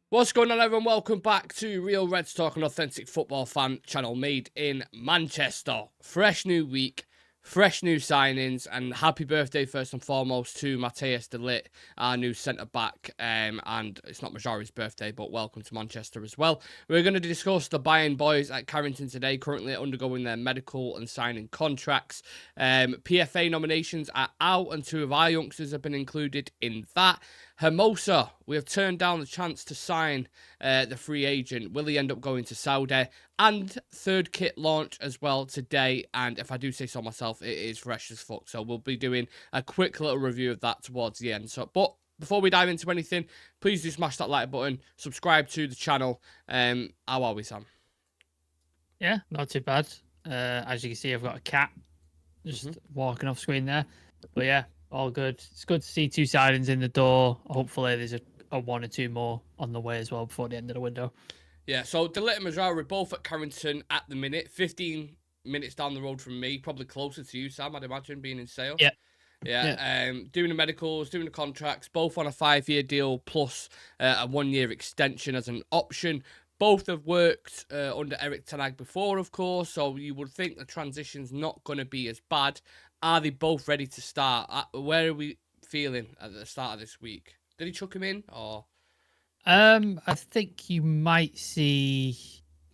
What's going on, everyone? Welcome back to Real Reds Talk, an authentic football fan channel made in Manchester. Fresh new week, fresh new signings, and happy birthday first and foremost to Matthias de Ligt, our new centre-back. And it's not Mazraoui's birthday, but welcome to Manchester as well. We're going to discuss the Bayern boys at Carrington today, currently undergoing their medical and signing contracts. PFA nominations are out, and two of our youngsters have been included in that. Hermosa, we have turned down the chance to sign the free agent. Will he end up going to Saudi? And third kit launch as well today. And if I do say so myself, it is fresh as fuck. So we'll be doing a quick little review of that towards the end. But before we dive into anything, please do smash that like button. Subscribe to the channel. How are we, Sam? Yeah, not too bad. As you can see, I've got a cat just walking off screen there. But yeah, all good. It's good to see two signings in the door. Hopefully there's a one or two more on the way as well before the end of the window. Yeah, so de Ligt Mazraoui both at Carrington at the minute. 15 minutes down the road from me. Probably closer to you, Sam, I'd imagine, being in Sale. Yeah. Doing the medicals, doing the contracts, both on a 5-year deal plus a 1-year extension as an option. Both have worked under Erik ten Hag before, of course, so you would think the transition's not going to be as bad. Are they both ready to start? Where are we feeling at the start of this week? Did he chuck him in, or? I think you might see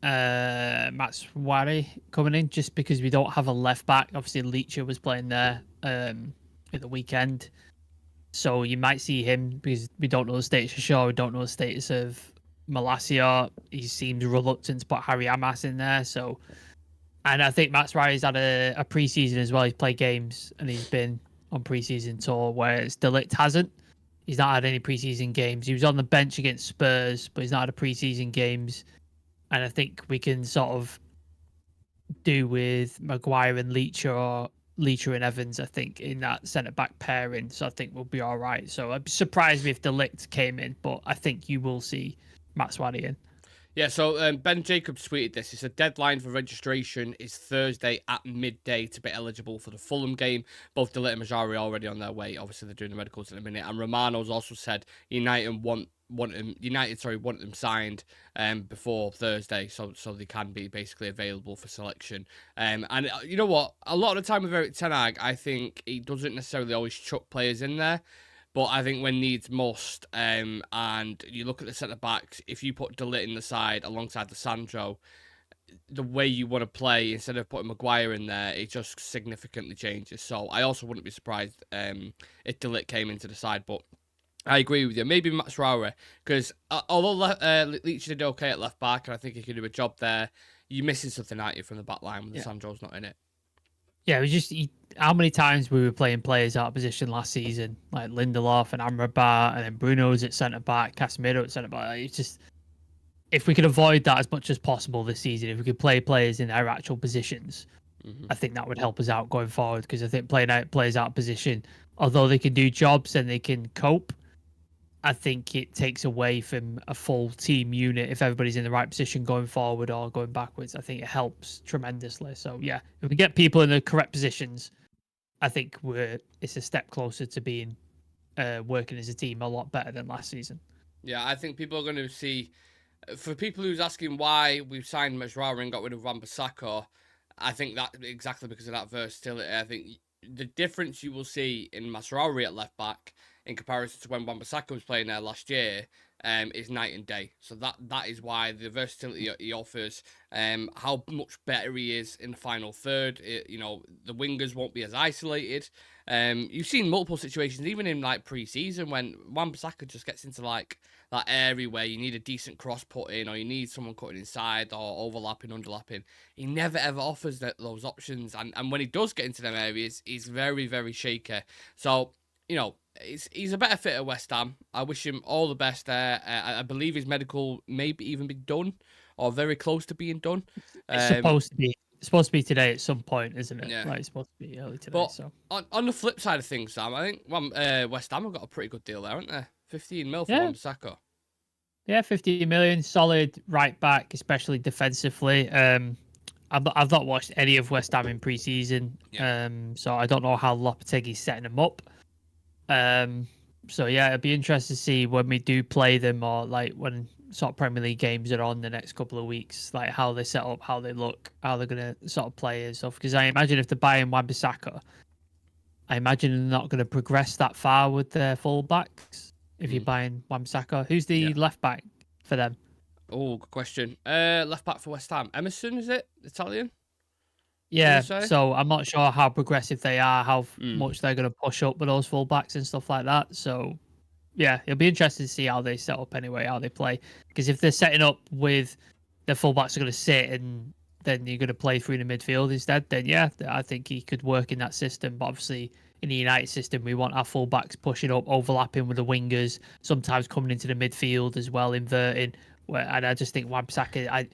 Mazraoui coming in just because we don't have a left back. Obviously, Ligt was playing there at the weekend, so you might see him because we don't know the status of Shaw, we don't know the status of Malacia. He seems reluctant to put Harry Amas in there, so. And I think Mazraoui's had a pre-season as well. He's played games and he's been on pre-season tour, whereas de Ligt hasn't. He's not had any pre-season games. He was on the bench against Spurs, but he's not had a pre-season games. And I think we can sort of do with Maguire and Ligt or Ligt and Evans, I think, in that centre-back pairing. So I think we'll be all right. So I'd be surprised if de Ligt came in, but I think you will see Mazraoui in. Yeah, so Ben Jacobs tweeted this. He said deadline for registration is Thursday at midday to be eligible for the Fulham game. Both de Ligt and Mazraoui are already on their way. Obviously, they're doing the medicals in a minute. And Romano's also said United want them signed before Thursday, so they can be basically available for selection. And you know what? A lot of the time with Erik ten Hag, I think he doesn't necessarily always chuck players in there. But I think when needs must, and you look at the centre-backs, if you put de Ligt in the side alongside the Sandro, the way you want to play, instead of putting Maguire in there, it just significantly changes. So I also wouldn't be surprised if de Ligt came into the side. But I agree with you. Maybe Mazraoui, because although Ligt did okay at left-back, and I think he could do a job there, you're missing something, aren't you, from the back line when the Sandro's not in it? Yeah, it was just how many times we were playing players out of position last season, like Lindelof and Amrabat, and then Bruno's at centre back, Casemiro at centre back. It's just, if we could avoid that as much as possible this season, if we could play players in their actual positions, I think that would help us out going forward. Because I think playing players out of position, although they can do jobs and they can cope, I think it takes away from a full team unit if everybody's in the right position going forward or going backwards. I think it helps tremendously. So yeah, if we get people in the correct positions, I think it's a step closer to being working as a team a lot better than last season. Yeah, I think people are going to see, for people who's asking why we've signed Mazraoui and got rid of Wan-Bissaka, I think that exactly because of that versatility. I think the difference you will see in Mazraoui at left back in comparison to when Wan-Bissaka was playing there last year is night and day. So that is why the versatility he offers, how much better he is in the final third. The wingers won't be as isolated. You've seen multiple situations, even in like pre-season, when Wan-Bissaka just gets into like that area where you need a decent cross put in, or you need someone cutting inside or overlapping, underlapping. He never ever offers those options, and when he does get into them areas, he's very, very shaky. So he's a better fit at West Ham. I wish him all the best there. I believe his medical may even be done or very close to being done. It's supposed to be today at some point, isn't it? Yeah. Like, it's supposed to be early today. But so on the flip side of things, Sam, I think West Ham have got a pretty good deal there, haven't they? 15 mil for Wan-Bissaka. Yeah, 50 million, solid right back, especially defensively. I've not watched any of West Ham in pre-season, so I don't know how Lopetegui's setting them up. So yeah, it'd be interesting to see when we do play them, or like when sort of Premier League games are on the next couple of weeks, like how they set up, how they look, how they're going to sort of play and stuff. Because I imagine if they're buying Wan-Bissaka, I imagine they're not going to progress that far with their fullbacks. If you're buying Wan-Bissaka, who's the left back for them? Oh, good question. Left back for West Ham. Emerson, is it? Italian? Yeah, so I'm not sure how progressive they are, how much they're going to push up with those fullbacks and stuff like that. So, yeah, it'll be interesting to see how they set up anyway, how they play. Because if they're setting up with the fullbacks are going to sit and then you're going to play through the midfield instead, then yeah, I think he could work in that system. But obviously, in the United system, we want our fullbacks pushing up, overlapping with the wingers, sometimes coming into the midfield as well, inverting. And I just think Wan-Bissaka,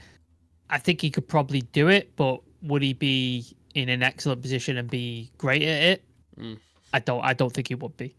I think he could probably do it, but would he be in an excellent position and be great at it? I don't think he would be.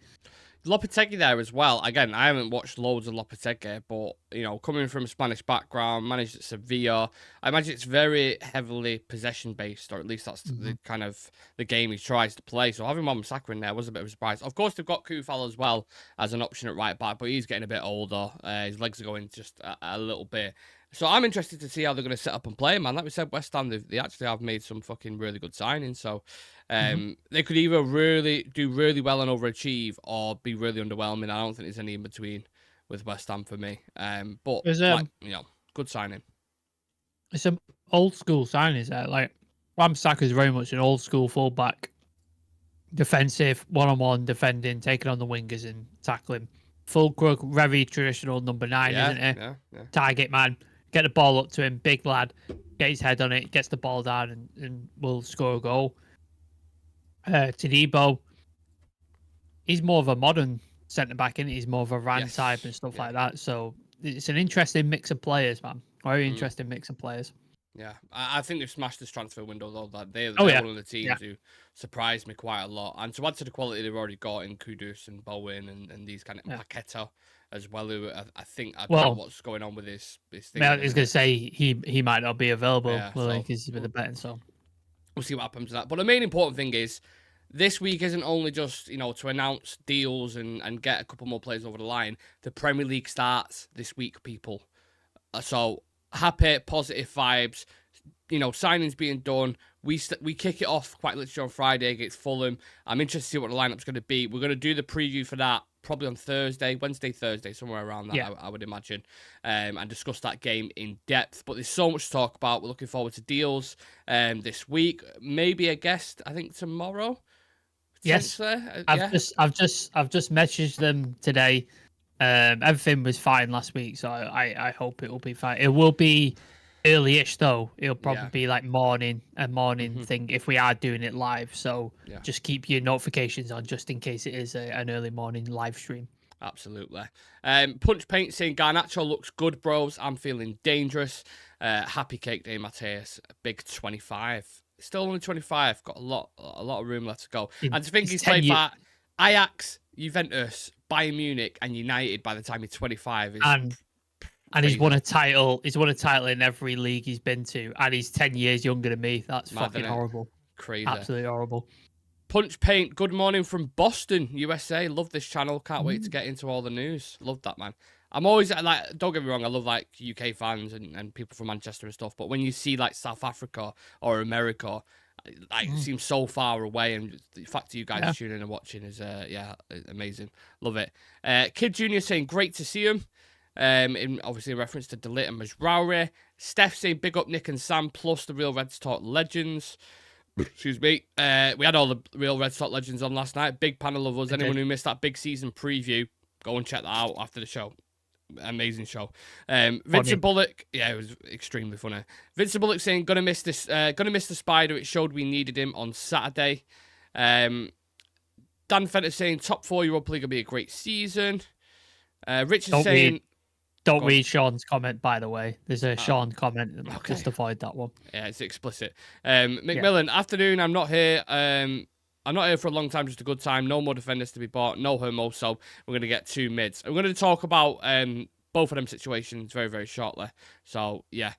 Lopetegui there as well. Again, I haven't watched loads of Lopetegui, but you know, coming from a Spanish background, managed at Sevilla, I imagine it's very heavily possession based, or at least that's the kind of the game he tries to play. So having Wan-Bissaka in there was a bit of a surprise. Of course, they've got Kufal as well as an option at right back, but he's getting a bit older. His legs are going just a little bit. So I'm interested to see how they're going to set up and play, man. Like we said, West Ham, they actually have made some fucking really good signings. So they could either really do really well and overachieve or be really underwhelming. I don't think there's any in between with West Ham for me. But you know, good signing. It's an old school signing, is that? Like Wan-Bissaka is very much an old school fullback, defensive, one-on-one defending, taking on the wingers and tackling. Fulcrum, very traditional number 9, isn't it? Yeah. Target man. Get the ball up to him, big lad, get his head on it, gets the ball down, and will score a goal. Todibo, he's more of a modern centre back, isn't he? He's more of a Ran type and stuff like that. So it's an interesting mix of players, man. Very interesting mix of players. Yeah, I think they've smashed this transfer window though. That they're one of the teams who surprised me quite a lot. And to add to the quality they've already got in Kudus and Bowen and these kind of Paqueta as well, who I think I don't know what's going on with this thing. I was going to say he might not be available because with the betting. So we'll see what happens to that. But the main important thing is this week isn't only just, you know, to announce deals and get a couple more players over the line. The Premier League starts this week, people. So happy, positive vibes. You know, signings being done. We kick it off quite literally on Friday against Fulham. I'm interested to see what the lineup's going to be. We're going to do the preview for that probably on Wednesday, Thursday, somewhere around that, I would imagine, and discuss that game in depth. But there's so much to talk about. We're looking forward to deals this week. Maybe a guest, I think, tomorrow. Yes, I've just messaged them today. Everything was fine last week, so I hope it will be fine. It will be early-ish though. It'll probably be like morning thing if we are doing it live. So just keep your notifications on just in case it is an early morning live stream. Absolutely. Punch Paint saying Garnacho looks good, bros. I'm feeling dangerous. Happy cake day, Mateus. Big 25. Still only 25. Got a lot of room left to go. And to think he's played for Ajax, Juventus, Bayern Munich, and United by the time he's 25 is and he's won a title. He's won a title in every league he's been to, and he's 10 years younger than me. That's fucking horrible. Crazy. Absolutely horrible. Punch Paint, good morning from Boston, USA. Love this channel. Can't wait to get into all the news. Love that, man. I'm always like, don't get me wrong, I love like UK fans and people from Manchester and stuff, but when you see like South Africa or America, like it seems so far away, and the fact that you guys are tuning in and watching is amazing. Love it. Kid Junior saying great to see him. In obviously a reference to Ligt Mazraoui. Steph saying big up Nick and Sam plus the Real Red Talk legends. Excuse me. We had all the Real Red Talk legends on last night. Big panel of us. Anyone who missed that big season preview, go and check that out after the show. Amazing show. Vincent Bullock, it was extremely funny. Vincent Bullock saying gonna miss the Spider. It showed we needed him on Saturday. Dan Fenter saying top 4 Europa League will be a great season. Richard saying don't read Sean's comment, by the way. There's a Sean comment. Okay. Just avoid that one. Yeah, it's explicit. Macmillan, afternoon. I'm not here. I'm not here for a long time, just a good time. No more defenders to be bought. No Hermo, so we're going to get 2 mids. I'm going to talk about both of them situations very, very shortly. So, yeah.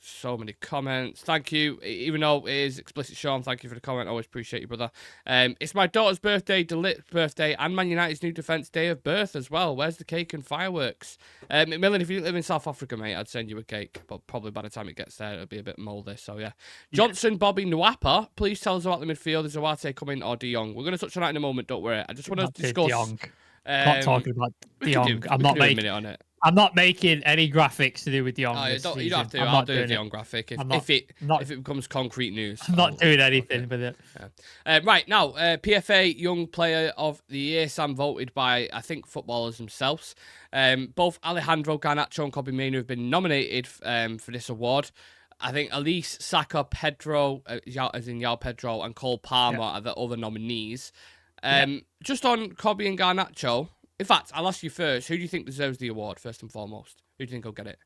So many comments. Thank you. Even though it is explicit, Sean, thank you for the comment. Always appreciate you, brother. It's my daughter's birthday, Delit's birthday, and Man United's new defence day of birth as well. Where's the cake and fireworks? McMillan, if you live in South Africa, mate, I'd send you a cake. But probably by the time it gets there, it'll be a bit mouldy. So, yeah. Johnson, Bobby, Nwapa, please tell us about the midfield. Is Awate coming or De Jong? We're going to touch on that in a moment, don't worry. I just want to discuss... De Jong. Not talking about De Jong. I'm not making a minute on it. I'm not making any graphics to do with De Jong. Oh, you don't have to. I'll do a De Jong graphic if it becomes concrete news. I'm not doing anything with it. Yeah. Right, now, PFA Young Player of the Year, Sam, voted by, I think, footballers themselves. Both Alejandro Garnacho and Kobbie Mainoo have been nominated for this award. I think Elise, Saka, Pedro, as in Yao Pedro, and Cole Palmer are the other nominees. Just on Kobbie and Garnacho, in fact, I'll ask you first, who do you think deserves the award, first and foremost? Who do you think will get it?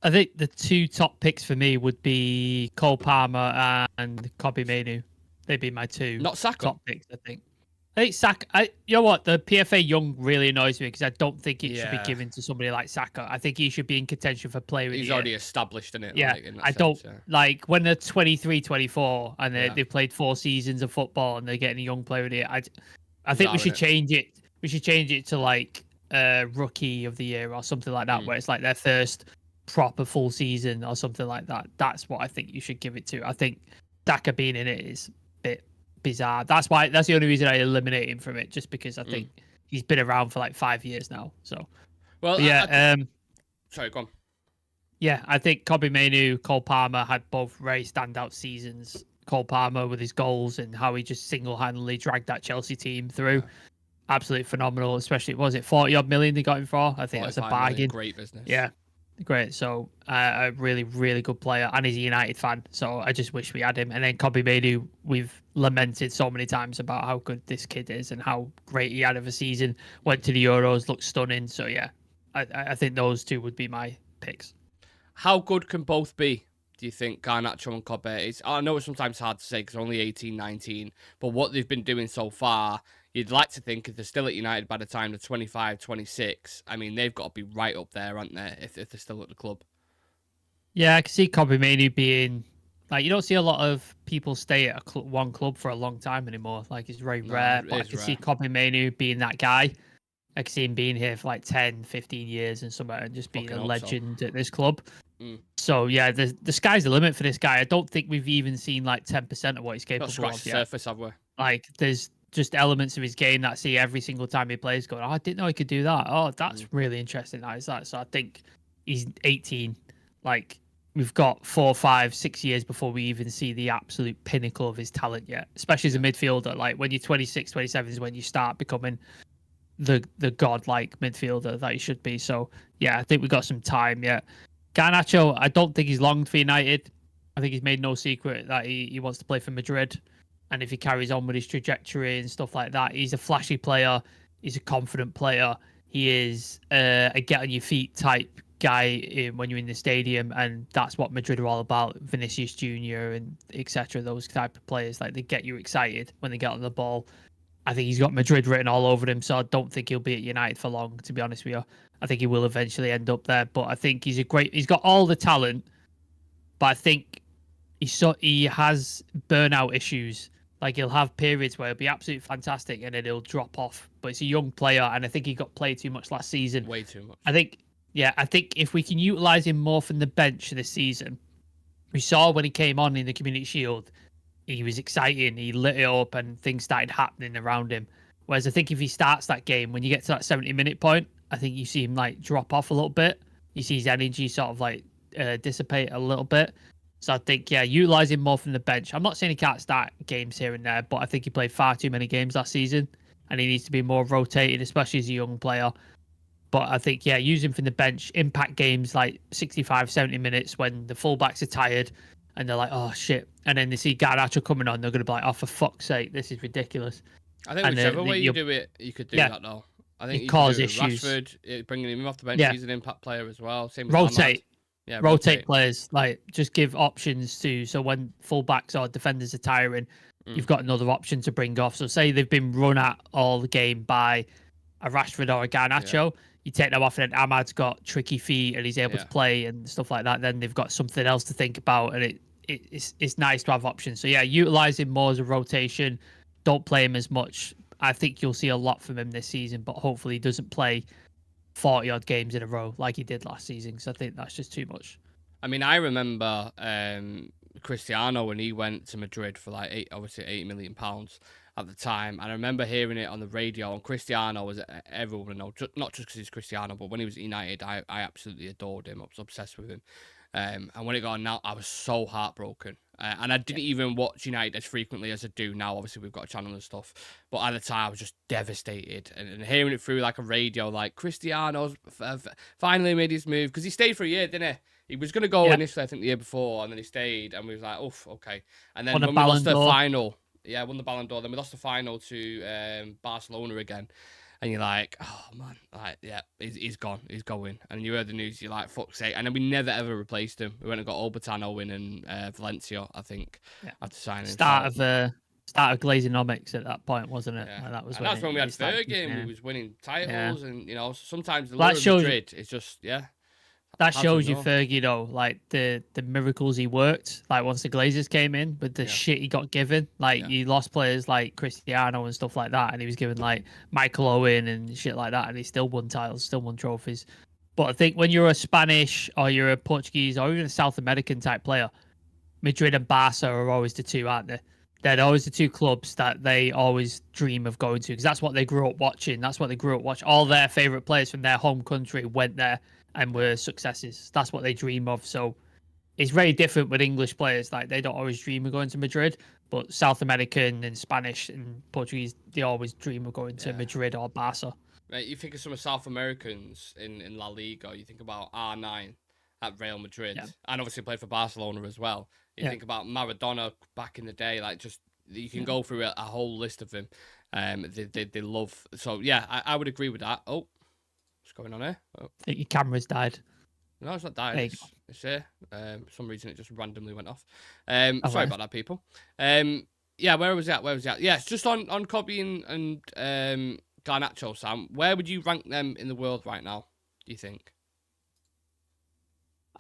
I think the two top picks for me would be Cole Palmer and Kobbie Mainoo. They'd be my two top picks, I think. I think Saka, you know what? The PFA Young really annoys me because I don't think it should be given to somebody like Saka. I think he should be in contention for player of the year. He's already established in it. Yeah, like when they're 23, 24 and they've played 4 seasons of football and they're getting a young player of the year. I think we should change it. We should change it to like rookie of the year or something like that, where it's like their first proper full season or something like that. That's what I think you should give it to. I think Saka being in it is a bit bizarre. That's the only reason I eliminate him from it, just because I think he's been around for like 5 years now. So, well, sorry, go on. Yeah, I think Kobbie Mainoo, Cole Palmer had both very standout seasons. Cole Palmer with his goals and how he just single-handedly dragged that Chelsea team through. Yeah. Absolutely phenomenal, especially, was it 40 odd million they got him for? I think that's a bargain. Million, great business. Yeah, great. So a really, really good player, and he's a United fan. So I just wish we had him. And then Kobbie Mainoo, we've lamented so many times about how good this kid is and how great he had of a season. Went to the Euros, looked stunning. So yeah, I think those two would be my picks. How good can both be, do you think, Garnacho and Kobbie? I know it's sometimes hard to say because they're only 18, 19, but what they've been doing so far, you'd like to think if they're still at United by the time they're 25, 26, I mean, they've got to be right up there, aren't they, if they're still at the club? Yeah, I can see Kobbie Mainoo being, like, you don't see a lot of people stay at one club for a long time anymore. Like, it's very rare, but I can see Kobbie Mainoo being that guy. I can see him being here for like 10, 15 years and somewhere and just being a legend at this club. So yeah, the sky's the limit for this guy. I don't think we've even seen like 10% of what he's capable of. Not scratched the surface, have we? Like, there's just elements of his game that I see every single time he plays going, oh, I didn't know he could do that. Oh, that's really interesting. That is that. So I think he's 18. Like, we've got 4, 5, 6 years before we even see the absolute pinnacle of his talent yet, especially as a midfielder. Like, when you're 26, 27 is when you start becoming the godlike midfielder that he should be. So yeah, I think we got some time yet. Garnacho, I don't think he's longed for United. I think he's made no secret that he wants to play for Madrid. And if he carries on with his trajectory and stuff like that, he's a flashy player. He's a confident player. He is a get on your feet type guy when you're in the stadium. And that's what Madrid are all about. Vinicius Jr. and etc. Those type of players, like, they get you excited when they get on the ball. I think he's got Madrid written all over him, so I don't think he'll be at United for long, to be honest with you. I think he will eventually end up there, but I think he's got all the talent, but I think he has burnout issues. Like, he'll have periods where he'll be absolutely fantastic and then he'll drop off. But it's a young player, and I think he got played too much last season. Way too much. I think if we can utilize him more from the bench this season, we saw when he came on in the Community Shield, he was exciting, he lit it up, and things started happening around him. Whereas I think if he starts that game, when you get to that 70-minute point, I think you see him like drop off a little bit. You see his energy sort of like dissipate a little bit. So I think, yeah, utilize him more from the bench. I'm not saying he can't start games here and there, but I think he played far too many games last season, and he needs to be more rotated, especially as a young player. But I think, yeah, use him from the bench, impact games like 65, 70 minutes when the fullbacks are tired and they're like, oh, shit. And then they see Garnacho coming on, they're going to be like, oh, for fuck's sake, this is ridiculous. I think whichever way you do it, you could do that, though. I think it causes issues. Rashford, bringing him off the bench, he's an impact player as well. Same with rotate. Yeah, rotate players. Like, just give options so when fullbacks or defenders are tiring, you've got another option to bring off. So say they've been run at all the game by a Rashford or a Garnacho, you take them off, and then Ahmad's got tricky feet and he's able to Yeah. play and stuff like that. Then they've got something else to think about, and it's nice to have options. So yeah, utilize him more as a rotation. Don't play him as much. I think you'll see a lot from him this season, but hopefully he doesn't play 40 odd games in a row like he did last season, because I think that's just too much. I mean, I remember Cristiano when he went to Madrid for like £8 million at the time, and I remember hearing it on the radio. And Cristiano was, everyone would know, not just because he's Cristiano, but when he was at United, I absolutely adored him. I was obsessed with him. And when it got announced, I was so heartbroken. And I didn't even watch United as frequently as I do now. Obviously, we've got a channel and stuff. But at the time, I was just devastated. And hearing it through like a radio, like Cristiano's finally made his move. Because he stayed for a year, didn't he? He was going to go initially, I think, the year before. And then he stayed. And we was like, oof, okay. And then when we lost the final, won the Ballon d'Or. Then we lost the final to Barcelona again. And you're like, oh, man, like, yeah, he's gone. He's going. And you heard the news, you're like, fuck's sake. And then we never, ever replaced him. We went and got Obitano in Valencia, I think, after signing. Start of Glazonomics at that point, wasn't it? Yeah. Like, that's when we had Fergie and we was winning titles. And, you know, sometimes the lure of Madrid is just, That shows you Fergie, though, like the miracles he worked. Like once the Glazers came in, with the shit he got given, like he lost players like Cristiano and stuff like that, and he was given like Michael Owen and shit like that, and he still won titles, still won trophies. But I think when you're a Spanish or you're a Portuguese or even a South American type player, Madrid and Barca are always the two, aren't they? They're always the two clubs that they always dream of going to, because that's what they grew up watching. That's what they grew up watching. All their favorite players from their home country went there and were successes. That's what they dream of. So it's very different with English players. Like they don't always dream of going to Madrid, but South American and Spanish and Portuguese, they always dream of going to Madrid or Barca. Right, you think of some of South Americans in La Liga. You think about R9 at Real Madrid, and obviously played for Barcelona as well. You think about Maradona back in the day. Like just you can go through a whole list of them. They love. So yeah, I would agree with that. Oh. What's going on here? Oh. I think your camera's died. No, it's not dying. It's here. For some reason, it just randomly went off. Sorry about that, people. Yeah, where was that? Yeah, it's just on Kobe and Garnacho, Sam. Where would you rank them in the world right now, do you think?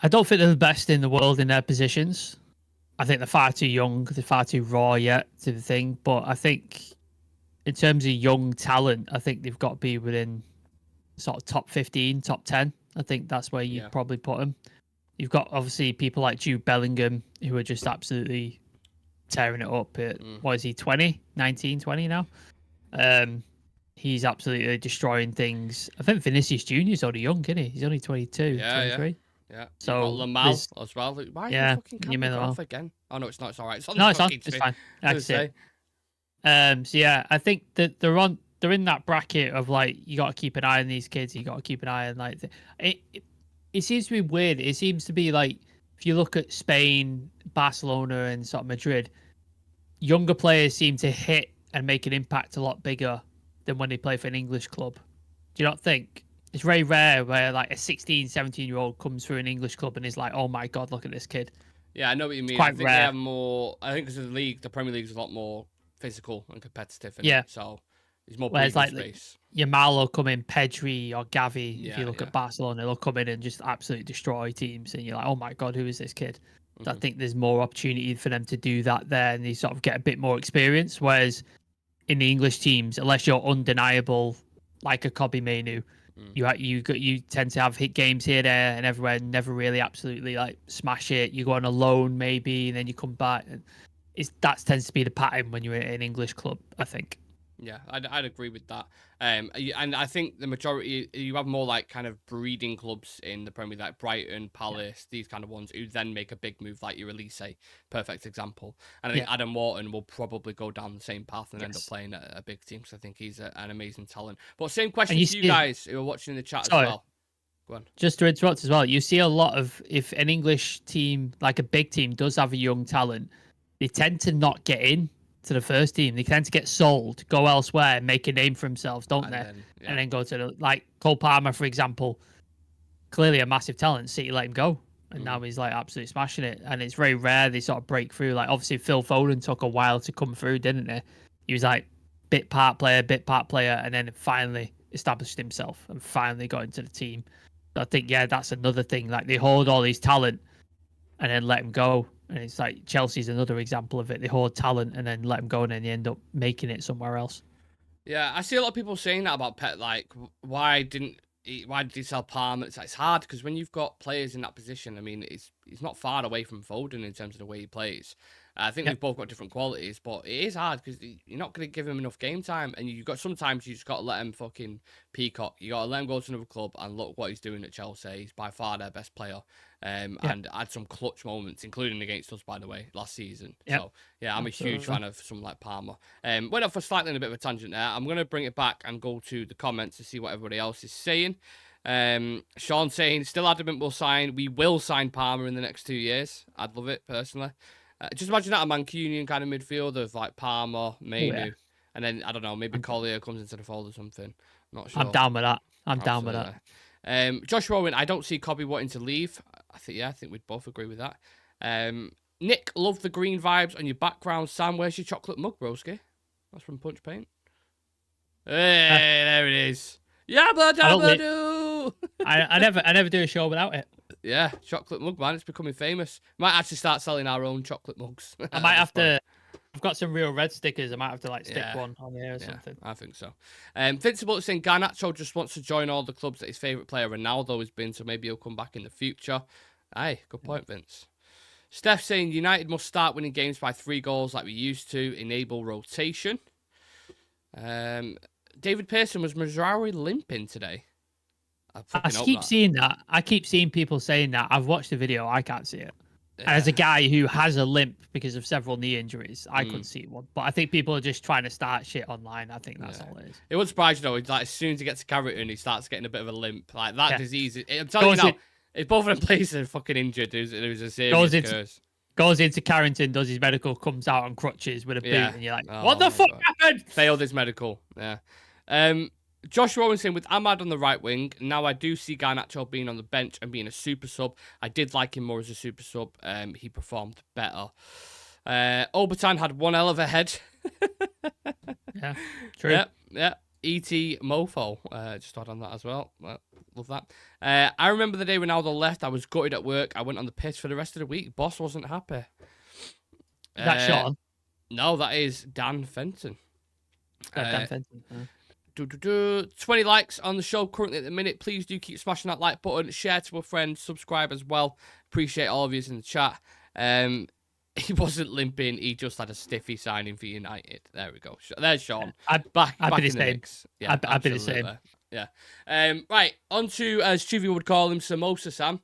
I don't think they're the best in the world in their positions. I think they're far too young. They're far too raw yet to the thing. But I think in terms of young talent, I think they've got to be within sort of top 15, top 10. I think that's where you'd probably put him. You've got obviously people like Jude Bellingham who are just absolutely tearing it up at, what is he, 20? 19, 20 now? He's absolutely destroying things. I think Vinicius Jr. is only young, isn't he? He's only 22, 23. Yeah. So Lamal as well. Why is the fucking camera off again? Oh, no, it's not. It's all right. It's on. No, it's on. It's fine. That's it. So yeah, I think that they're in that bracket of like, you got to keep an eye on these kids. You got to keep an eye on like it seems to be weird. It seems to be like, if you look at Spain, Barcelona, and sort of Madrid, younger players seem to hit and make an impact a lot bigger than when they play for an English club. Do you not think? It's very rare where like a 16, 17-year-old comes through an English club and is like, oh my God, look at this kid. Yeah, I know what you mean. I think they have more. I think because of the league, the Premier League is a lot more physical and competitive. So there's more breathing space. Yamal will come in, Pedri or Gavi. If you look at Barcelona, they'll come in and just absolutely destroy teams, and you're like, oh my God, who is this kid? So I think there's more opportunity for them to do that there, and they sort of get a bit more experience. Whereas in the English teams, unless you're undeniable, like a Kobe Mainoo, you tend to have hit games here, there, and everywhere, and never really absolutely like smash it. You go on a loan maybe, and then you come back. And that tends to be the pattern when you're in an English club, I think. Yeah, I'd agree with that. And I think the majority, you have more like kind of breeding clubs in the Premier League, like Brighton, Palace, these kind of ones, who then make a big move, like your Elise, perfect example. And I think Adam Wharton will probably go down the same path and end up playing at a big team, because I think he's an amazing talent. But same question to you guys who are watching in the chat as well. Go on. Just to interrupt as well, you see a lot of, if an English team, like a big team, does have a young talent, they tend to not get in to the first team. They tend to get sold, go elsewhere, make a name for themselves, don't they? And then go to the, like Cole Palmer, for example, clearly a massive talent. City let him go, and now he's like absolutely smashing it. And it's very rare they sort of break through. Like obviously Phil Foden took a while to come through, didn't he? He was like bit part player, and then finally established himself and finally got into the team. So I think, yeah, that's another thing. Like, they hoard all these talent and then let him go. And it's like Chelsea's another example of it. They hoard talent and then let him go, and then they end up making it somewhere else. Yeah, I see a lot of people saying that about Pep. Like, why did he sell Palmer? It's hard because when you've got players in that position, I mean, he's not far away from Foden in terms of the way he plays. I think we've both got different qualities, but it is hard because you're not going to give him enough game time, and sometimes you just got to let him fucking peacock. You got to let him go to another club, and look what he's doing at Chelsea. He's by far their best player, and had some clutch moments, including against us, by the way, last season. So yeah, I'm a huge fan of someone like Palmer. Went off for slightly in a bit of a tangent there. I'm going to bring it back and go to the comments to see what everybody else is saying. Sean saying, still adamant we will sign Palmer in the next 2 years. I'd love it personally. Just imagine that, a Mancunian kind of midfielder of like Palmer, Mainu, and then, I don't know, maybe Collier comes into the fold or something. Not sure. I'm down with that. Down with that. Josh Rowan, I don't see Cobby wanting to leave. I think we'd both agree with that. Nick, love the green vibes on your background. Sam, where's your chocolate mug, broski? That's from Punch Paint. Hey, there it is. Yabba dabba doo. I never do a show without it. Yeah, chocolate mug, man. It's becoming famous. Might actually start selling our own chocolate mugs. I might have to. I've got some real red stickers. I might have to like stick one on there or something. I think so. Vincible saying Garnacho just wants to join all the clubs that his favourite player Ronaldo has been, so maybe he'll come back in the future. Aye, good point, Vince. Steph saying United must start winning games by 3 goals like we used to, enable rotation. David Pearson, was Mazraoui limping today? I keep seeing that. I keep seeing people saying that. I've watched the video. I can't see it. Yeah. As a guy who has a limp because of several knee injuries, I couldn't see one. But I think people are just trying to start shit online. I think that's all it is. It wouldn't surprise you though. Like, as soon as he gets to Carrington, he starts getting a bit of a limp. Like that disease. I'm telling you now, if both of them players are fucking injured, there's a serious curse. Goes into Carrington, does his medical, comes out on crutches with a boot, and you're like, what the fuck happened? Failed his medical. Yeah. Josh Robinson with Ahmad on the right wing. Now I do see Garnacho being on the bench and being a super sub. I did like him more as a super sub. He performed better. Obertan had one hell of a head. Yeah, true. Yeah. E.T. Mofo. Just add on that as well. Love that. I remember the day Ronaldo left. I was gutted at work. I went on the piss for the rest of the week. Boss wasn't happy. That Sean? No, that is Dan Fenton. Dan Fenton. 20 likes on the show currently at the minute. Please do keep smashing that like button. Share to a friend. Subscribe as well. Appreciate all of you in the chat. He wasn't limping. He just had a stiffy signing for United. There we go. There's Sean. Back in the mix. Yeah, I'd be the same. Yeah. Right. On to, as Chivy would call him, Samosa Sam.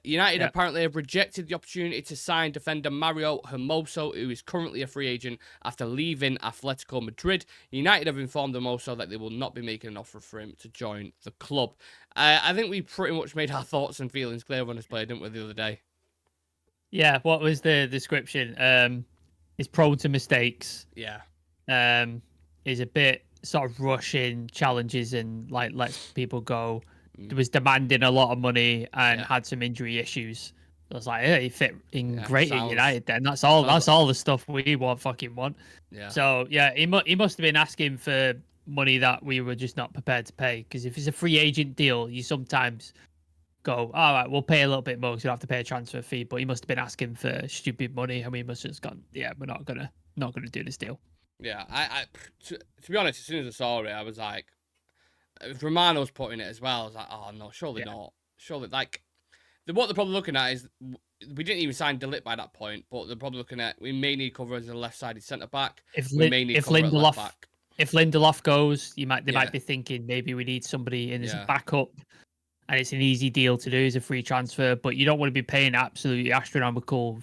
United apparently have rejected the opportunity to sign defender Mario Hermoso, who is currently a free agent after leaving Atletico Madrid. United have informed Hermoso that they will not be making an offer for him to join the club. I think we pretty much made our thoughts and feelings clear on this player, didn't we, the other day? Yeah, what was the description? He's prone to mistakes. Yeah. He's a bit sort of rushing challenges and like lets people go. Was demanding a lot of money and had some injury issues. I was like, yeah, he fit in great at United then. That's all the stuff we fucking want. Yeah. So yeah, he must have been asking for money that we were just not prepared to pay. Because if it's a free agent deal, you sometimes go, all right, we'll pay a little bit more because you don't have to pay a transfer fee. But he must have been asking for stupid money, and we must have just gone, yeah, we're not gonna do this deal. Yeah, to be honest, as soon as I saw it, I was like, if Romano's putting it as well, I was like, oh no, surely not. Surely, like, what they're probably looking at is, we didn't even sign De Ligt by that point, but they're probably looking at, we may need cover as a left-sided centre-back. We may need cover at left-back. If Lindelof goes, they might be thinking maybe we need somebody in as a backup, and it's an easy deal to do as a free transfer, but you don't want to be paying absolutely astronomical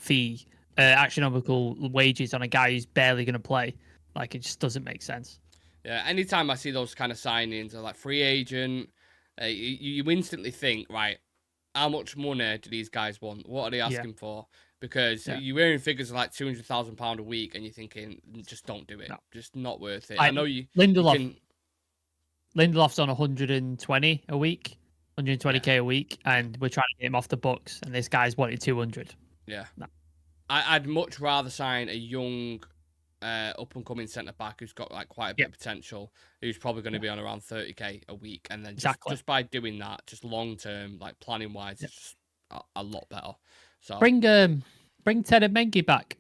wages on a guy who's barely going to play. Like, it just doesn't make sense. Yeah, anytime I see those kind of signings, like free agent, you instantly think, right, how much money do these guys want? What are they asking for? Because you're wearing figures of like £200,000 a week, and you're thinking, just don't do it. No. Just not worth it. I know you. Lindelof's on 120 a week, 120k a week, and we're trying to get him off the books, and this guy's wanted 200. Yeah. No. I'd much rather sign a young up and coming centre back who's got like quite a bit of potential, who's probably going to be on around 30k a week, and then just by doing that, just long term, like planning wise, it's just a lot better. So bring Ted Mengi back.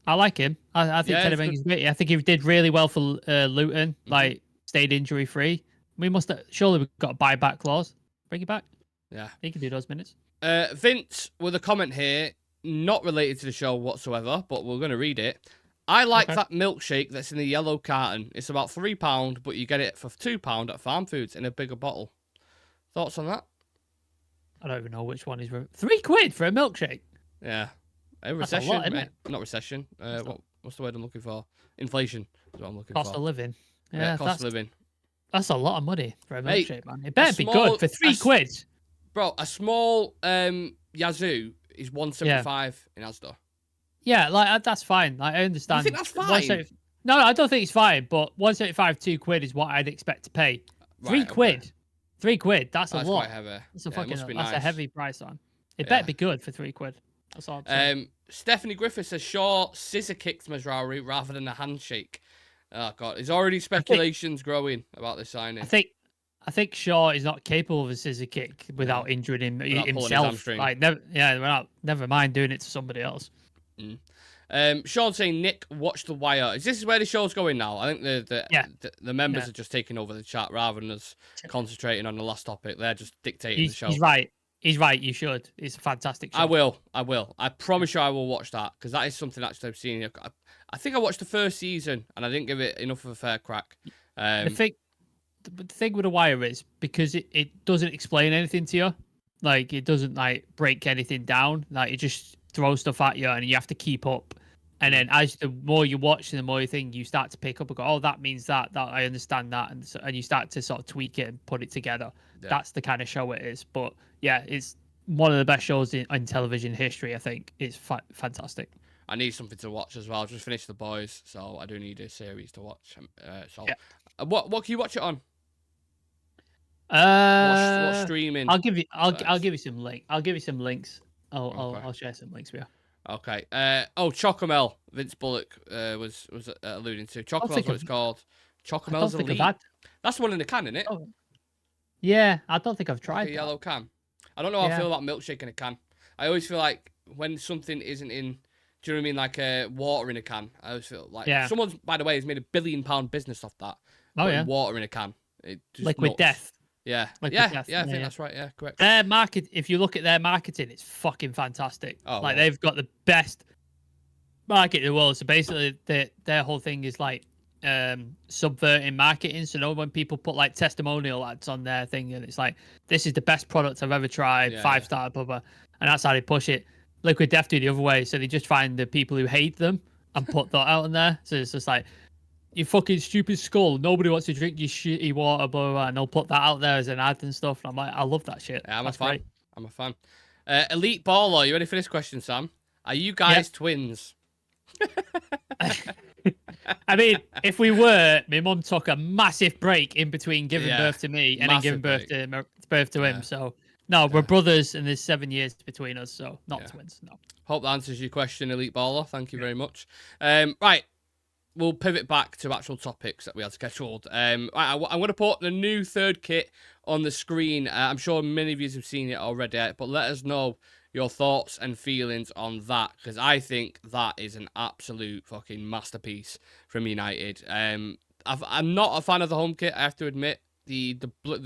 I like him. I think Ted Mengi's great. I think he did really well for Luton. Like stayed injury free. We must surely we've got a buyback clause. Bring it back. Yeah, he can do those minutes. Vince with a comment here, not related to the show whatsoever, but we're going to read it. I like that milkshake that's in the yellow carton. It's about £3, but you get it for £2 at Farm Foods in a bigger bottle. Thoughts on that? I don't even know which one is £3 for a milkshake. Yeah, a recession, that's a lot, isn't it? Not recession. What's the word I'm looking for? Inflation is what I'm looking for. Cost of living. Yeah, cost of living. That's a lot of money for a milkshake, man. It better be good for £3. Bro, a small Yazoo is $1.75 in Asda. Yeah, like that's fine. Like I understand. You think that's fine? No, I don't think it's fine. But £1.75, £2 is what I'd expect to pay. £3. Okay. £3. That's a lot. Quite heavy. That's a that's a heavy price on. It better be good for £3. That's all I'm saying. Stephanie Griffith says Shaw scissor kicked Mazraoui rather than a handshake. Oh god, there's already speculations growing about this signing. I think Shaw is not capable of a scissor kick without injuring himself. Like never mind doing it to somebody else. Sean saying Nick, watch The Wire. Is this where the show's going now? I think the members are just taking over the chat rather than us concentrating on the last topic. They're just dictating the show. He's right. He's right. You should. It's a fantastic show. I will. I promise you I will watch that because that is something actually I've seen. I think I watched the first season and I didn't give it enough of a fair crack. The thing with The Wire is because it doesn't explain anything to you. Like it doesn't like break anything down. Like it just throws stuff at you and you have to keep up. And then as the more you watch and the more you think, you start to pick up and go, oh, that means that I understand that. And you start to sort of tweak it and put it together. Yeah. That's the kind of show it is. But yeah, it's one of the best shows in television history, I think. It's fantastic. I need something to watch as well. I've just finished The Boys, so I do need a series to watch. What can you watch it on? What streaming? I'll give you some link. I'll give you some links. I'll share some links with you. Okay. Chocomel. Vince Bullock was alluding to. Chocomel's what it's called. Chocomel's Elite. That's the one in the can, isn't it? Oh. Yeah, I don't think I've tried like a yellow can. I don't know how I feel about milkshake in a can. I always feel like when something isn't in, do you know what I mean, like water in a can. I always feel like someone's, by the way, has made £1 billion business off that. Water in a can. Liquid Death. Yeah. I think that's right. Yeah, correct. Their market, if you look at their marketing, it's fucking fantastic. They've got the best market in the world. So basically, their whole thing is like subverting marketing. So when people put like testimonial ads on their thing, and it's like, this is the best product I've ever tried, 5-star, blah, blah. And that's how they push it. Liquid Death do the other way. So they just find the people who hate them and put that out in there. So it's just like, you fucking stupid skull. Nobody wants to drink your shitty water, blah, blah, blah. And they'll put that out there as an ad and stuff. And I'm like, I love that shit. Yeah, I'm a fan. Elite Baller, you ready for this question, Sam? Are you guys twins? I mean, if we were, my mum took a massive break in between giving birth to me and then giving birth to him. So, no, we're brothers and there's 7 years between us. So, not twins, no. Hope that answers your question, Elite Baller. Thank you very much. Right. We'll pivot back to actual topics that we had scheduled. I'm going to put the new third kit on the screen. I'm sure many of you have seen it already, but let us know your thoughts and feelings on that, because I think that is an absolute fucking masterpiece from United. I'm not a fan of the home kit, I have to admit. The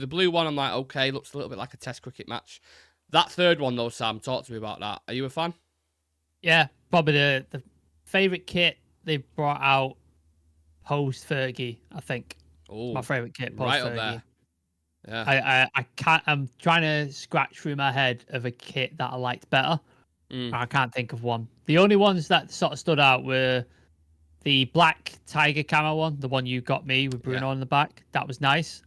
blue one, I'm like, okay, looks a little bit like a test cricket match. That third one, though, Sam, talk to me about that. Are you a fan? Yeah, probably the favourite kit they've brought out post Fergie, I think. Oh, my favourite kit post right Fergie. Up there. Yeah. I can't. I'm trying to scratch through my head of a kit that I liked better. I can't think of one. The only ones that sort of stood out were the black tiger camo one, the one you got me with Bruno on the back. That was nice.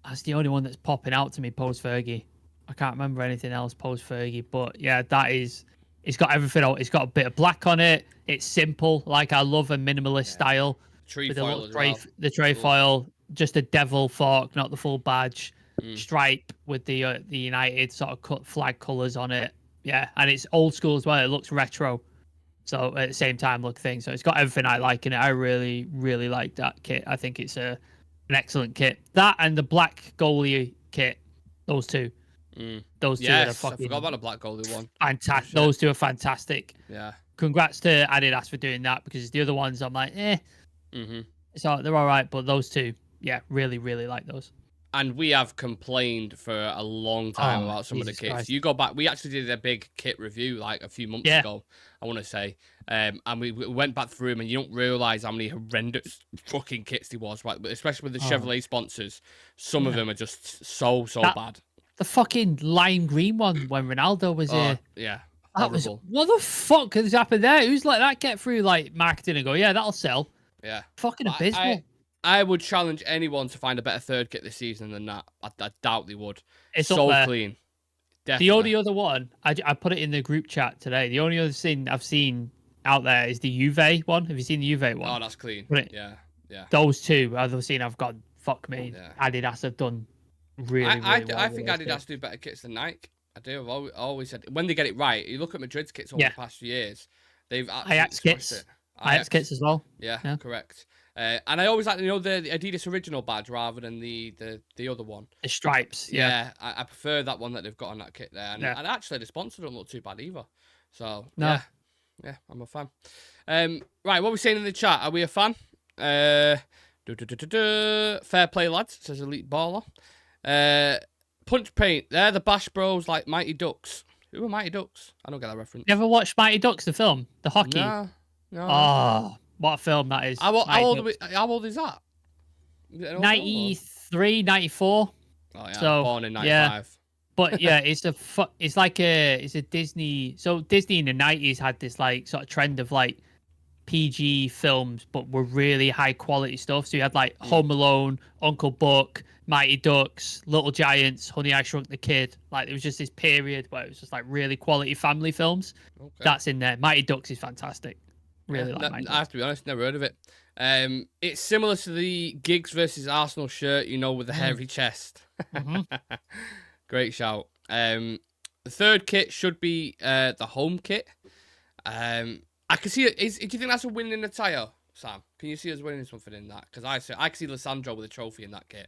That's the only one that's popping out to me post Fergie. I can't remember anything else post Fergie, but yeah, that is. It's got everything out. It's got a bit of black on it. It's simple. Like, I love a minimalist style. Trefoil as well. The trefoil, just a devil fork, not the full badge. Stripe with the United sort of flag colours on it. Yeah, and it's old school as well. It looks retro. So at the same time, look thing. So it's got everything I like in it. I really, really like that kit. I think it's an excellent kit. That and the black goalie kit, those two. Those two are I fucking forgot about the black goalie one. fantastic. Those two are fantastic. Yeah. Congrats to Adidas for doing that, because the other ones I'm like, so they're all right, but those two, yeah, really, really like those. And we have complained for a long time about some of the kits. Christ. You go back, we actually did a big kit review like a few months ago, I want to say. And we went back through them, and you don't realise how many horrendous fucking kits there was, right? But especially with the Chevrolet sponsors, some of them are just so bad. The fucking lime green one when Ronaldo was here. Yeah. That was, what the fuck has happened there? Who's let that get through like marketing and go, yeah, that'll sell? Yeah. Fucking abysmal. I would challenge anyone to find a better third kit this season than that. I doubt they would. It's so up there. Clean. Definitely. The only other one, I put it in the group chat today. The only other thing I've seen out there is the Juve one. Have you seen the Juve one? Oh, that's clean. Yeah. Those two I've seen. I've gone, fuck me. Yeah. Adidas have done really well. I think Adidas do better kits than Nike. I do. I've always said, when they get it right, you look at Madrid's kits over the past few years, they've Ajax kits. Ajax kits as well. Yeah, correct. And I always like, the Adidas original badge rather than the other one. The stripes. Yeah, I prefer that one that they've got on that kit there. And actually, the sponsor don't look too bad either. So, yeah, I'm a fan. Right, what are we saying in the chat? Are we a fan? Fair play, lads, says Elite Baller. Punch Paint, they're the Bash Bros like Mighty Ducks. Who are Mighty Ducks? I don't get that reference. You ever watched Mighty Ducks, the film? The hockey? No. Oh, what a film that is. How old is that? 93, 94. Oh, yeah, so, born in 95. Yeah. But yeah, it's like a Disney. So Disney in the 90s had this like sort of trend of like PG films, but were really high quality stuff. So you had like Home Alone, Uncle Buck, Mighty Ducks, Little Giants, Honey, I Shrunk the Kid. Like it was just this period where it was just like really quality family films. Okay. That's in there. Mighty Ducks is fantastic. Really like Mighty Ducks. I have to be honest, never heard of it. It's similar to the Giggs versus Arsenal shirt, with the hairy chest. Great shout. The third kit should be the home kit. I can see it. Do you think that's a winning attire, Sam? Can you see us winning something in that? Because I can see Lissandro with a trophy in that kit.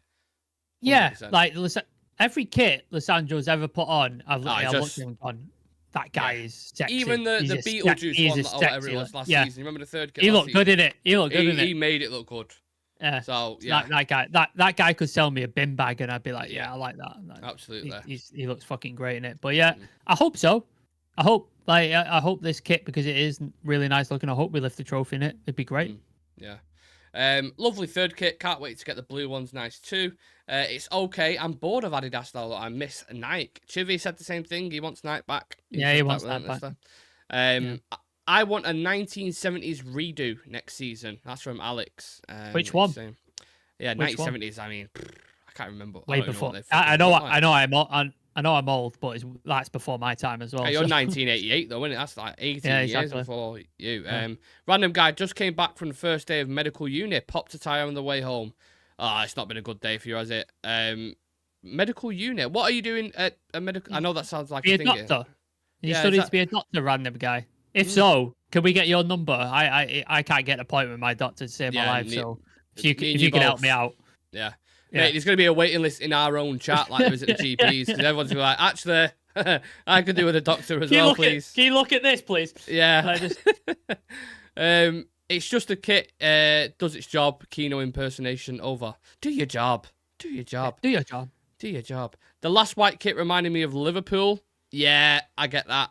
100%. Yeah, like every kit Lissandro's ever put on, I've looked at him and gone, that guy is sexy. Even the Beetlejuice one, or whatever it was last season. You remember the third kit? He looked good in it. He made it look good. Yeah. So yeah, that guy could sell me a bin bag, and I'd be like, I like that. Absolutely. He looks fucking great in it. But yeah, I hope so. I hope this kit, because it is really nice looking. I hope we lift the trophy in it. It'd be great. Yeah. Lovely third kit. Can't wait to get the blue ones. Nice too. It's okay. I'm bored of Adidas though. I miss Nike. Chivy said the same thing. He wants Nike back. He wants that back. I want a 1970s redo next season. That's from Alex. Which one? Yeah, 1970s. I mean, I can't remember. Way before. I know I'm old, but that's before my time as well. Hey, you're 1988 though, isn't it? That's like 18 years before you. Random guy just came back from the first day of medical uni. Popped a tire on the way home. It's not been a good day for you, has it? Medical uni. What are you doing at a medical? I know that sounds like a doctor. You studied to be a doctor, random guy. If so, can we get your number? I can't get an appointment with my doctor to save my life. So if you can help me out. Yeah. Mate, there's going to be a waiting list in our own chat like there is at the GPs, because everyone's going to be like, actually, I could do with a doctor as well, please. Can you look at this, please? Yeah. It's just a kit, does its job, Keno impersonation over. Do your job. Do your job. Do your job. Do your job. The last white kit reminded me of Liverpool. Yeah, I get that.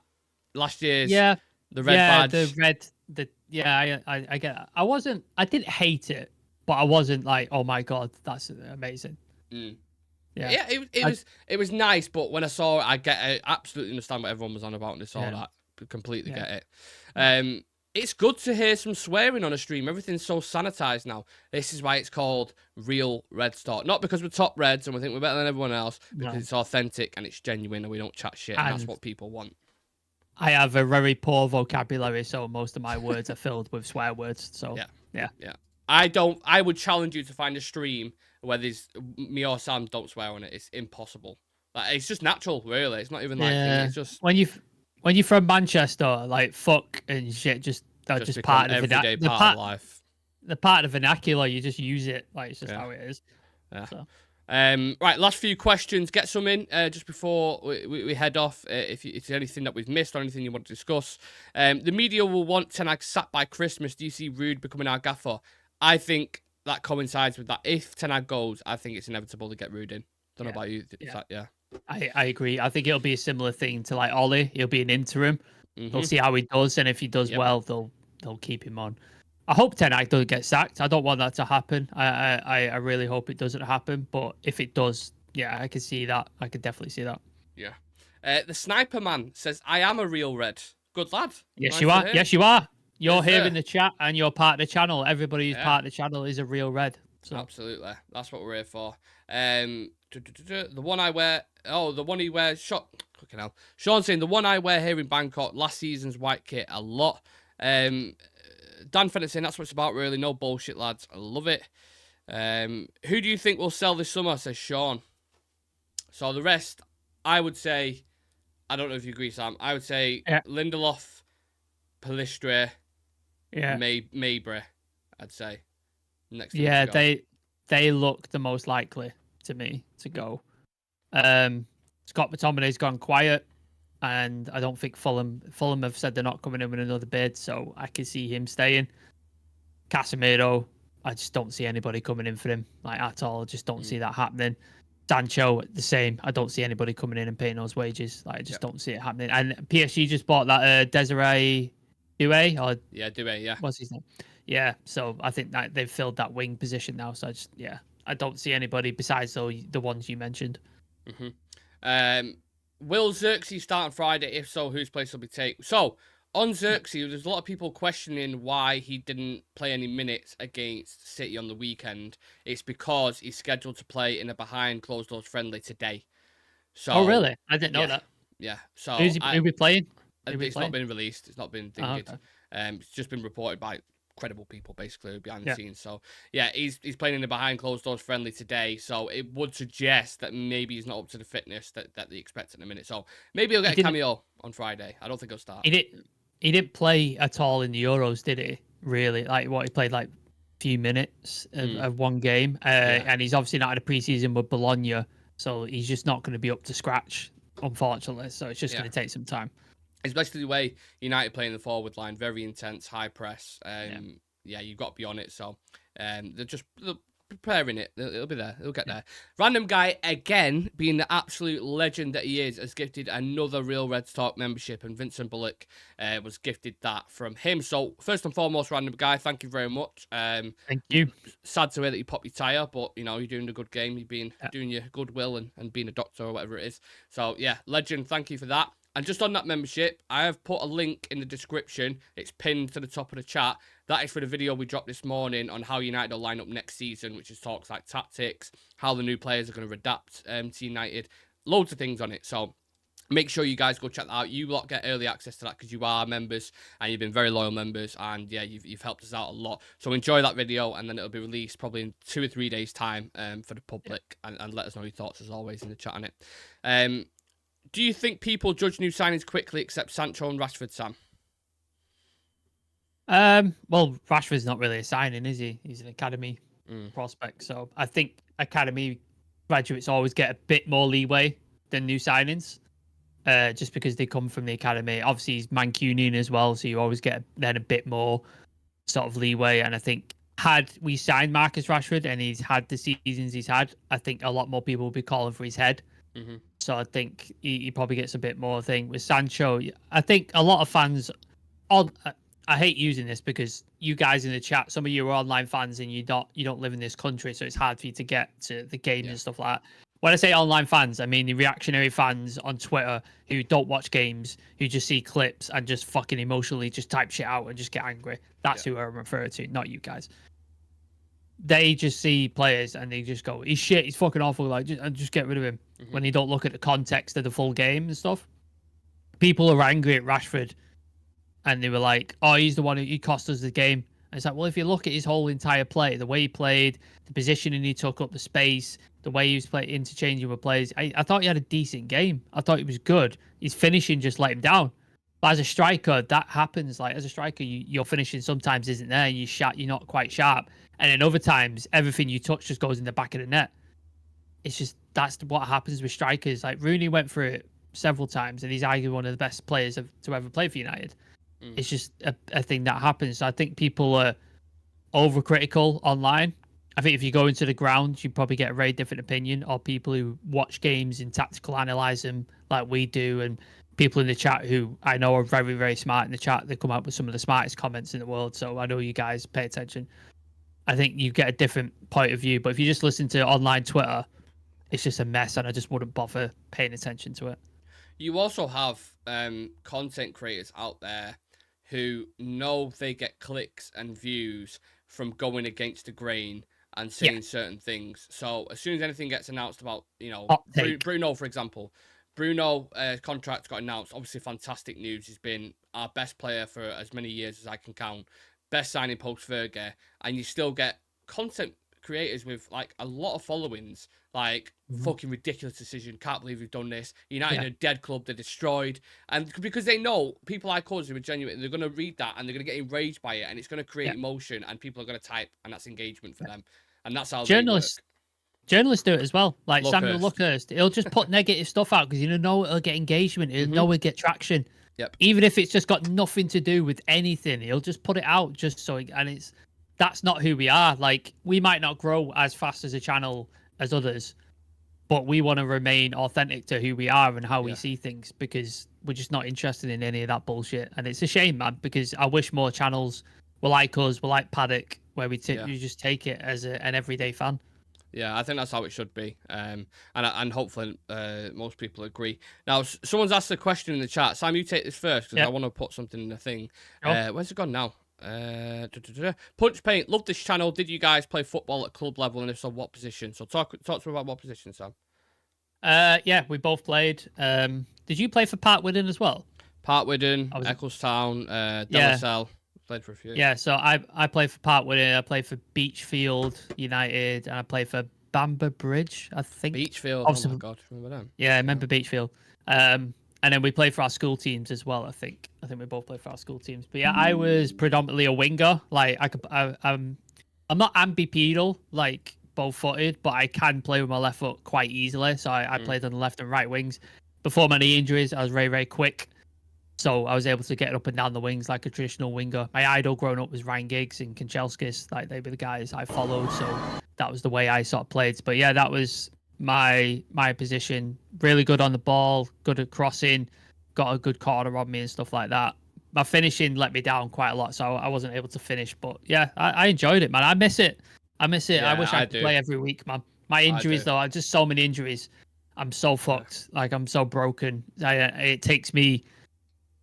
Last year's. Yeah. The red badge. I get that. I didn't hate it, but I wasn't like, oh my God, that's amazing. Yeah, it was nice, but when I saw it, I absolutely understand what everyone was on about when they saw that. Completely get it. It's good to hear some swearing on a stream. Everything's so sanitized now. This is why it's called Real Red Store. Not because we're top reds and we think we're better than everyone else, because it's authentic and it's genuine and we don't chat shit, and that's what people want. I have a very poor vocabulary, so most of my words are filled with swear words. So yeah. I would challenge you to find a stream where there's me or Sam don't swear on it. It's impossible. Like, it's just natural, really. It's not even like it's just when you're from Manchester, like fuck and shit, that's just become part of everyday part of life. the part of vernacular. You just use it, like it's just how it is. Yeah. So. Right, last few questions. Get some in just before we head off. If it's anything that we've missed or anything you want to discuss. The media will want Ten Hag sacked by Christmas. Do you see Rude becoming our gaffer? I think that coincides with that. If Ten Hag goes, I think it's inevitable to get Rude in. Don't know about you. I agree. I think it'll be a similar thing to like Ollie. He'll be an interim. They'll see how he does, and if he does well, they'll keep him on. I hope Ten Hag doesn't get sacked. I don't want that to happen. I really hope it doesn't happen. But if it does, yeah, I can see that. I could definitely see that. Yeah. The Sniper Man says, I am a real red. Good lad. Yes, Nice you are. Yes, you are. You're Yes, here sir. in the chat and you're part of the channel. Everybody who's part of the channel is a real red. So. Absolutely. That's what we're here for. The one I wear... Oh, the one he wears... Fucking hell. Sean saying, the one I wear here in Bangkok, last season's white kit, a lot. Dan Fennett saying, that's what it's about, really. No bullshit, lads. I love it. Who do you think will sell this summer, says Sean. So the rest, I would say... I don't know if you agree, Sam. I would say Lindelof, Pellistri, Mabry, I'd say. Next they look the most likely to me to go. Scott McTominay's gone quiet, and I don't think Fulham have said they're not coming in with another bid, so I can see him staying. Casemiro, I just don't see anybody coming in for him like at all. Just don't see that happening. Sancho, the same. I don't see anybody coming in and paying those wages. Like, I just don't see it happening. And PSG just bought that Desiree Doué, Doué, what's his name? Yeah, so I think that they've filled that wing position now. So I don't see anybody besides the ones you mentioned. Will Xerxes start on Friday? If so, whose place will be taken? So on Xerxes, there's a lot of people questioning why he didn't play any minutes against City on the weekend. It's because he's scheduled to play in a behind closed doors friendly today. So, oh really? I didn't know that. Yeah. So who'll be playing? It's not been released. It's not been thingied. Okay. It's just been reported by credible people, basically, behind the scenes. So, yeah, he's playing in a behind closed doors friendly today. So it would suggest that maybe he's not up to the fitness that they expect in a minute. So maybe he'll get a cameo on Friday. I don't think he'll start. He didn't play at all in the Euros, did he? Really? Like, he played like a few minutes of one game. And he's obviously not had a preseason with Bologna. So he's just not going to be up to scratch, unfortunately. So it's just going to take some time. It's basically the way United play in the forward line. Very intense, high press. You've got to be on it. So they're preparing it. It'll be there. It'll get there. Random guy, again, being the absolute legend that he is, has gifted another Real Reds Talk membership, and Vincent Bullock was gifted that from him. So first and foremost, random guy, thank you very much. Thank you. Sad to hear that you popped your tyre, but you're doing a good game. You've been doing your goodwill and being a doctor or whatever it is. So yeah, legend. Thank you for that. And just on that membership, I have put a link in the description. It's pinned to the top of the chat. That is for the video we dropped this morning on how United will line up next season, which is talks like tactics, how the new players are going to adapt to United. Loads of things on it. So make sure you guys go check that out. You lot get early access to that because you are members and you've been very loyal members. And yeah, you've helped us out a lot. So enjoy that video, and then it'll be released probably in 2 or 3 days' time for the public. And let us know your thoughts as always in the chat on it. Do you think people judge new signings quickly except Sancho and Rashford, Sam? Well, Rashford's not really a signing, is he? He's an academy prospect. So I think academy graduates always get a bit more leeway than new signings, just because they come from the academy. Obviously, he's Mancunian as well, so you always get then a bit more sort of leeway. And I think had we signed Marcus Rashford and he's had the seasons he's had, I think a lot more people would be calling for his head. So I think he probably gets a bit more thing with Sancho. I think a lot of fans, I hate using this because you guys in the chat, some of you are online fans and you don't live in this country, so it's hard for you to get to the games and stuff like that. When I say online fans, I mean the reactionary fans on Twitter who don't watch games, who just see clips and just fucking emotionally just type shit out and just get angry. That's who I'm referring to, not you guys. They just see players and they just go, he's shit, he's fucking awful, like, just get rid of him. When they don't look at the context of the full game and stuff. People are angry at Rashford and they were like, oh, he's the one who cost us the game. And it's like, well, if you look at his whole entire play, the way he played, the positioning he took up, the space, the way he was playing, interchanging with players, I thought he had a decent game. I thought he was good. His finishing just let him down. But as a striker, that happens. Like as a striker, your finishing sometimes isn't there. You're not quite sharp, and then other times everything you touch just goes in the back of the net. It's just that's what happens with strikers. Like Rooney went through it several times, and he's arguably one of the best players to ever play for United. It's just a thing that happens. So I think people are overcritical online. I think if you go into the ground, you probably get a very different opinion, or people who watch games and tactical analyze them like we do, and people in the chat who I know are very, very smart in the chat. They come up with some of the smartest comments in the world. So I know you guys pay attention. I think you get a different point of view. But if you just listen to online Twitter, it's just a mess, and I just wouldn't bother paying attention to it. You also have content creators out there who know they get clicks and views from going against the grain and saying certain things. So as soon as anything gets announced about, Bruno, for example, Bruno contract got announced. Obviously, fantastic news. He's been our best player for as many years as I can count. Best signing post Fergie, and you still get content creators with like a lot of followings, like fucking ridiculous decision, can't believe we've done this, United are a dead club, they're destroyed, and because they know people like us who are genuine, they're going to read that and they're going to get enraged by it, and it's going to create emotion, and people are going to type, and that's engagement for them, and that's how journalists do it as well. Like Samuel Luckhurst, he'll just put negative stuff out because know it'll get engagement, he'll know it'll get traction. Even if it's just got nothing to do with anything, he'll just put it out just so, and that's not who we are. Like, we might not grow as fast as a channel as others, but we want to remain authentic to who we are and how we see things, because we're just not interested in any of that bullshit. And it's a shame, man, because I wish more channels were like us, were like Paddock, where you just take it as an everyday fan. Yeah, I think that's how it should be. And hopefully most people agree. Now, someone's asked a question in the chat. Sam, you take this first, because I want to put something in the thing. Where's it gone now? Punch Paint, love this channel. Did you guys play football at club level, and if so, what position? So talk to me about what position, Sam. Yeah, we both played. Did you play for Park Whiddon as well? Park Whiddon, Ecclestown, Delasell. Played for a few. Yeah, so I played for Park Whiddon. I played for Beachfield United, and I played for Bamber Bridge, I think. Beachfield, oh my god, remember them? Yeah, I remember Beachfield. And then we played for our school teams as well, I think. I think we both played for our school teams. But yeah, I was predominantly a winger. Like, I'm not ambipedal, like both-footed, but I can play with my left foot quite easily. So I played on the left and right wings. Before my knee injuries, I was very, very quick. So I was able to get up and down the wings like a traditional winger. My idol growing up was Ryan Giggs and Kanchelskis. Like, they were the guys I followed. So that was the way I sort of played. But yeah, that was my position. Really good on the ball, good at crossing, got a good corner on me and stuff like that. My finishing let me down quite a lot, so I wasn't able to finish. But yeah, I enjoyed it, man. I miss it. Yeah, I wish I could play every week, man. My injuries, though, I just so many injuries. I'm so fucked. Like, I'm so broken. It takes me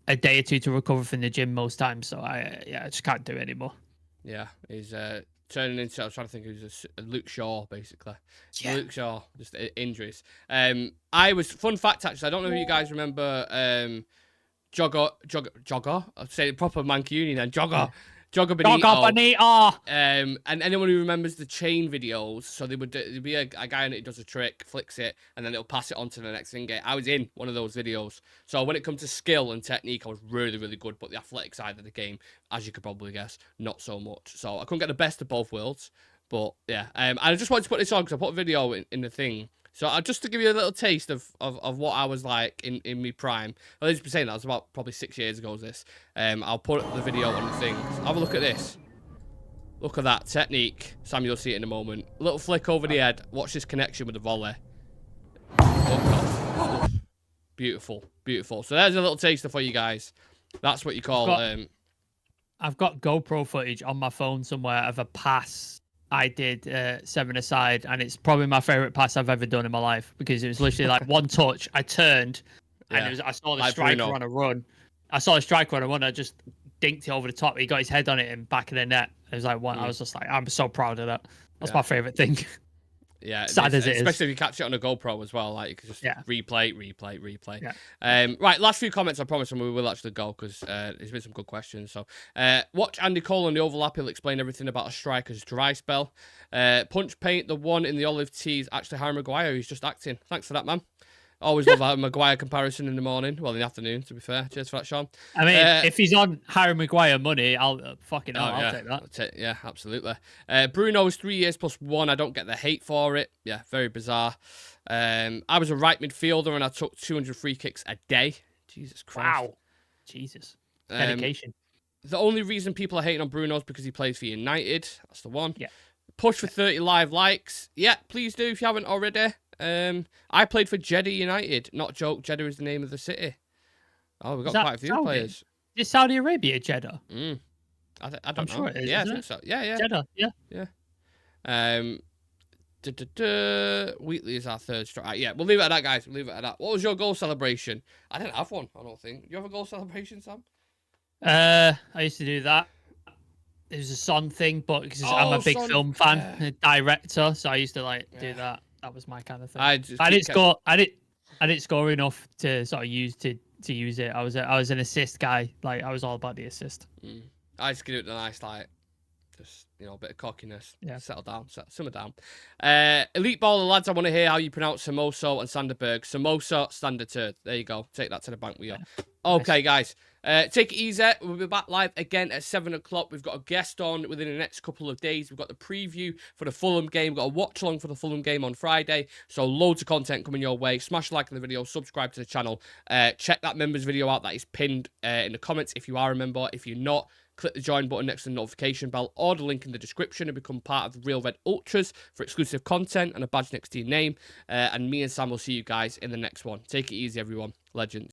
a day or two to recover from the gym most times. So I just can't do it anymore. Yeah, he's turning into, I was trying to think, who's a Luke Shaw, basically. Yeah. Luke Shaw, just injuries. Fun fact, actually, I don't know if you guys remember Jogger, I'll say it proper Mancunian then, Jogger Benito. And anyone who remembers the chain videos, so there'd be a guy in it who does a trick, flicks it, and then it'll pass it on to the next thing. I was in one of those videos. So when it comes to skill and technique, I was really, really good, but the athletic side of the game, as you could probably guess, not so much. So I couldn't get the best of both worlds. But yeah, I just wanted to put this on because I put a video in the thing. So just to give you a little taste of what I was like in my prime. Well, as you've saying, that was about probably 6 years ago, this. I'll put the video on the thing. Have a look at this. Look at that technique. Sam, you'll see it in a moment. A little flick over the head. Watch this connection with the volley. Beautiful, beautiful. So there's a little taster for you guys. That's what you call... I've got GoPro footage on my phone somewhere of a pass I did 7-a-side, and it's probably my favorite pass I've ever done in my life, because it was literally like one touch. I turned, and I saw the striker on a run. I just dinked it over the top. He got his head on it and back of the net. It was like one. I was just like, I'm so proud of that. That's my favorite thing. Yeah, sad as it is. Especially if you catch it on a GoPro as well. Like, you can just replay. Yeah. Right, last few comments, I promise, and we will actually go, because there's been some good questions. So, watch Andy Cole on the overlap. He'll explain everything about a striker's dry spell. Punch Paint, the one in the olive tea is actually Harry Maguire, who's just acting. Thanks for that, man. Always love a Maguire comparison in the morning. Well, in the afternoon, to be fair. Cheers for that, Sean. I mean, if he's on Harry Maguire money, I'll fucking hell, I'll take that. Yeah, absolutely. Bruno is 3 years plus 1. I don't get the hate for it. Yeah, very bizarre. I was a right midfielder and I took 200 free kicks a day. Jesus Christ. Wow. Jesus. Dedication. The only reason people are hating on Bruno is because he plays for United. That's the one. Yeah. Push for 30 live likes. Yeah, please do if you haven't already. I played for Jeddah United. Not joke, Jeddah is the name of the city. Oh, we've got quite a few players. Is Saudi Arabia Jeddah? I don't I'm know. sure it is. Yeah, I think so. Yeah. Jeddah, yeah. Wheatley is our third striker. Yeah, we'll leave it at that, guys. We'll leave it at that. What was your goal celebration? I didn't have one, I don't think. You have a goal celebration, Sam? I used to do that. It was a Son thing, but because I'm a big film fan, a director, so I used to do that. That was my kind of thing. I didn't score enough to sort of use it. I was an assist guy. Like I was all about the assist. I just give it a nice just a bit of cockiness. Yeah. Settle down, simmer down. Elite Baller lads, I want to hear how you pronounce Samoso and Sanderberg. Samosa, Standard. There you go. Take that to the bank with you. Yeah. Okay, guys. Take it easy. We'll be back live again at 7 o'clock. We've got a guest on within the next couple of days. We've got the preview for the Fulham game. We've got a watch along for the Fulham game on Friday. So loads of content coming your way. Smash a like on the video. Subscribe to the channel. Check that members video out that is pinned in the comments if you are a member. If you're not, click the join button next to the notification bell or the link in the description and become part of the Real Red Ultras for exclusive content and a badge next to your name. And me and Sam will see you guys in the next one. Take it easy, everyone. Legends.